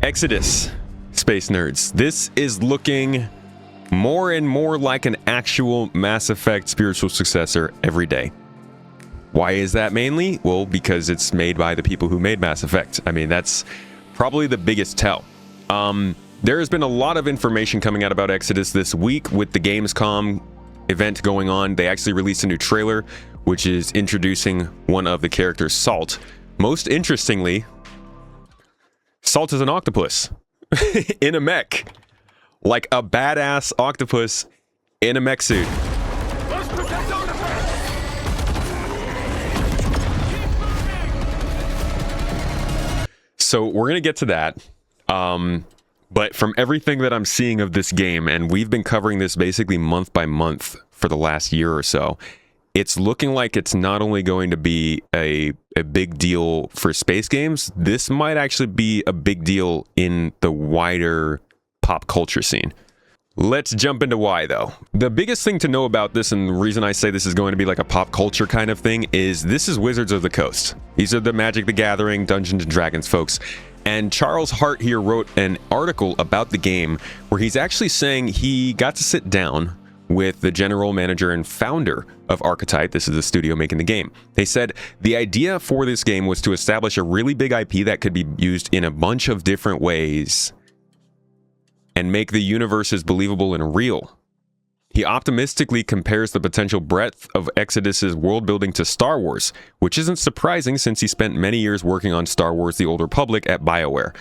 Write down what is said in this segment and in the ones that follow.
Exodus, space nerds. This is looking more and more like an actual Mass Effect spiritual successor every day. Why is that mainly? Well, because it's made by the people who made Mass Effect. I mean, that's probably the biggest tell. There has been a lot of information coming out about Exodus this week with the Gamescom event going on. They actually released a new trailer, which is introducing one of the characters, Salt. Most interestingly, Salt is an octopus in a mech. Like a badass octopus in a mech suit. So we're going to get to that. But from everything that I'm seeing of this game, and we've been covering this basically month by month for the last year or so, it's looking like it's not only going to be a big deal for space games, this might actually be a big deal in the wider pop culture scene. Let's jump into why, though. The biggest thing to know about this, and the reason I say this is going to be like a pop culture kind of thing, is this is Wizards of the Coast. These are the Magic the Gathering, Dungeons & Dragons folks. And Charles Hart here wrote an article about the game where he's actually saying he got to sit down with the general manager and founder of Archetype. This is the studio making the game. They said the idea for this game was to establish a really big IP that could be used in a bunch of different ways and make the universes believable and real. He optimistically compares the potential breadth of Exodus's world building to Star Wars, which isn't surprising since he spent many years working on Star Wars: The Old Republic at BioWare.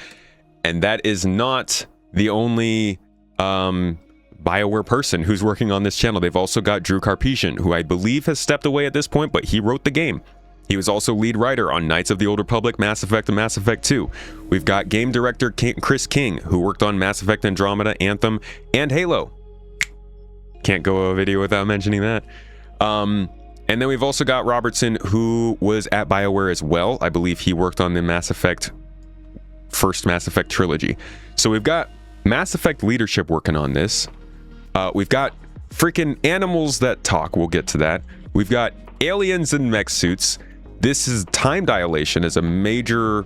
And that is not the only BioWare person who's working on this channel. They've also got Drew Karpyshyn, who I believe has stepped away at this point, but he wrote the game. He was also lead writer on Knights of the Old Republic, Mass Effect, and Mass Effect 2. We've got game director Chris King, who worked on Mass Effect Andromeda, Anthem, and Halo. Can't go a video without mentioning that. And then we've also got Robertson, who was at BioWare as well. I believe he worked on the first Mass Effect trilogy. So we've got Mass Effect leadership working on this. We've got freaking animals that talk. We'll get to that. We've got aliens in mech suits. This is time dilation is a major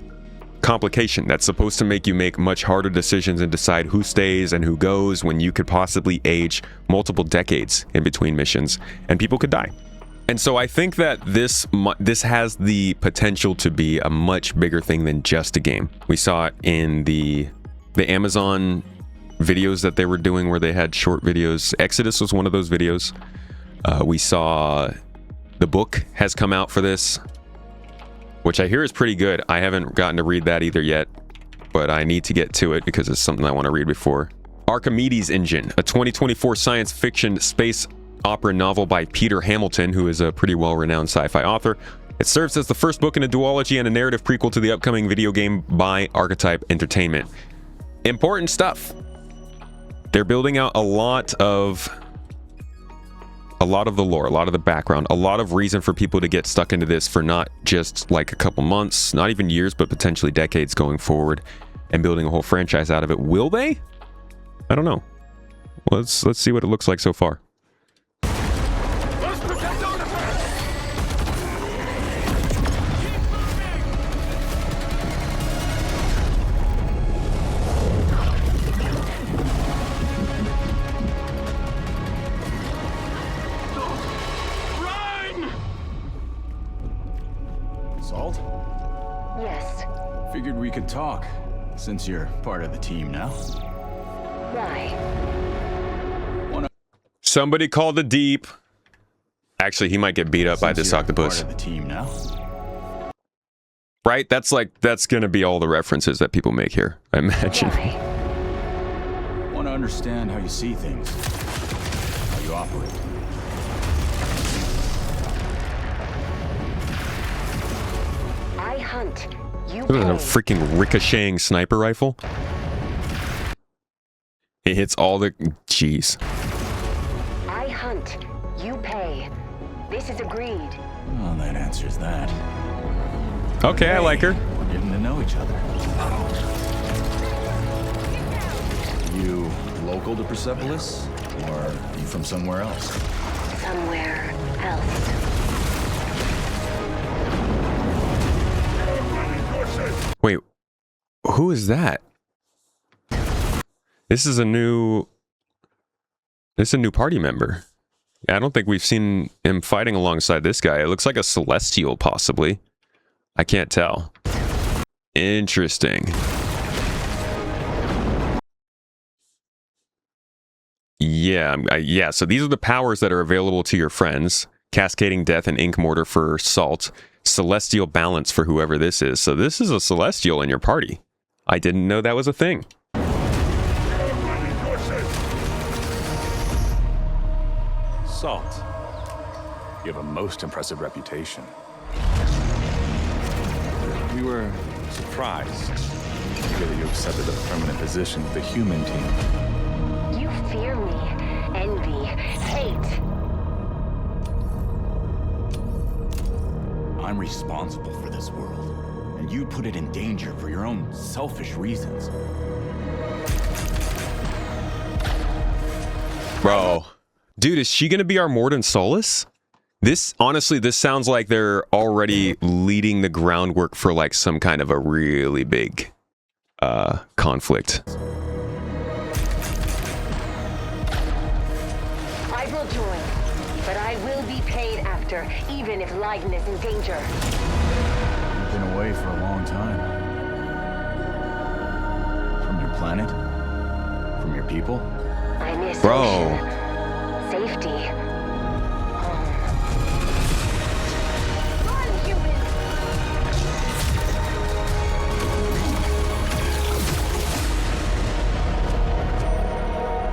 complication that's supposed to make you make much harder decisions and decide who stays and who goes when you could possibly age multiple decades in between missions and people could die. And so I think that this has the potential to be a much bigger thing than just a game. We saw it in the Amazon videos that they were doing where they had short videos. Exodus was one of those videos. We saw the book has come out for this, which I hear is pretty good. I haven't gotten to read that either yet, but I need to get to it because it's something I want to read before. Archimedes Engine, a 2024 science fiction space opera novel by Peter Hamilton, who is a pretty well-renowned sci-fi author. It serves as the first book in a duology and a narrative prequel to the upcoming video game by Archetype Entertainment. Important stuff. They're building out a lot of the lore, a lot of the background, a lot of reason for people to get stuck into this for not just like a couple months, not even years, but potentially decades going forward and building a whole franchise out of it. Will they? I don't know. Let's see what it looks like so far. Salt? Yes. Figured we could talk, since you're part of the team now. Why? Somebody call the deep. Actually, he might get beat up by this octopus. Part of the team now. Right? That's gonna be all the references that people make here, I imagine. Why? Want to understand how you see things, how you operate. I hunt. You This is a pay. freaking ricocheting sniper rifle. It hits all the... Jeez. I hunt. You pay. This is agreed. Well, that answers that. Okay, I like her. We're getting to know each other. You local to Persepolis, or are you from somewhere else? Somewhere else. Wait, who is that? This is a new party member. I don't think we've seen him fighting alongside this guy. It looks like a Celestial, possibly. I can't tell. Interesting. Yeah, so these are the powers that are available to your friends. Cascading Death and Ink Mortar for Salt. Celestial Balance for whoever this is. So this is a Celestial in your party. I didn't know that was a thing. Salt. You have a most impressive reputation. We were surprised to hear that you accepted a permanent position with the human team. You fear me, envy, hate. I'm responsible for this world, and you put it in danger for your own selfish reasons. Bro. Dude, is she gonna be our Mordin Solus? This sounds like they're already leading the groundwork for like some kind of a really big conflict. I will join, but I will be paid after, even if Leiden is in danger. You've been away for a long time. From your planet? From your people? I miss Bro. ocean, safety. Run, human!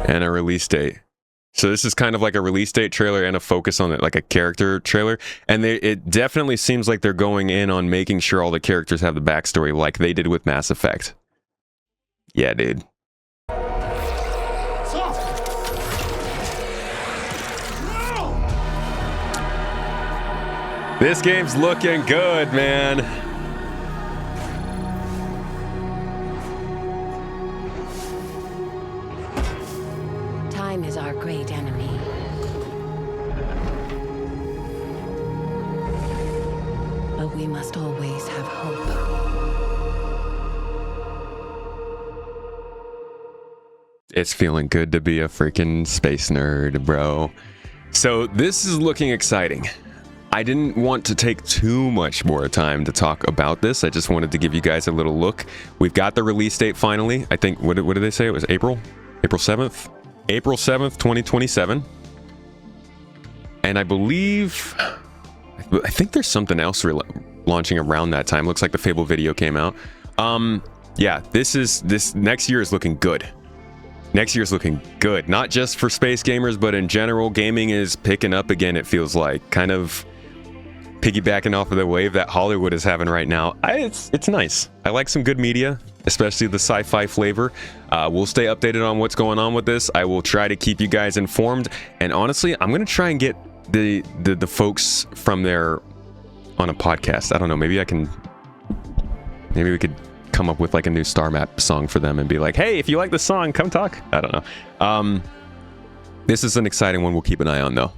And a release date. So this is kind of like a release date trailer and a focus on it, like a character trailer. And it definitely seems like they're going in on making sure all the characters have the backstory like they did with Mass Effect. Yeah, dude. This game's looking good, man. Time is our great enemy. But we must always have hope. It's feeling good to be a freaking space nerd, bro. So this is looking exciting. I didn't want to take too much more time to talk about this. I just wanted to give you guys a little look. We've got the release date finally. I think, what did they say? It was April? April 7th? April 7th, 2027. And I believe, I think there's something else launching around that time. Looks like the Fable video came out. Yeah, this next year is looking good. Next year's looking good. Not just for space gamers, but in general, gaming is picking up again, it feels like. Kind of piggybacking off of the wave that Hollywood is having right now. It's nice. I like some good media, especially the sci-fi flavor. We'll stay updated on what's going on with this. I will try to keep you guys informed. And honestly, I'm gonna try and get the folks from there on a podcast. I don't know, maybe we could come up with like a new Star Map song for them and be like, hey, if you like the song, come talk. I don't know. This is an exciting one. We'll keep an eye on though.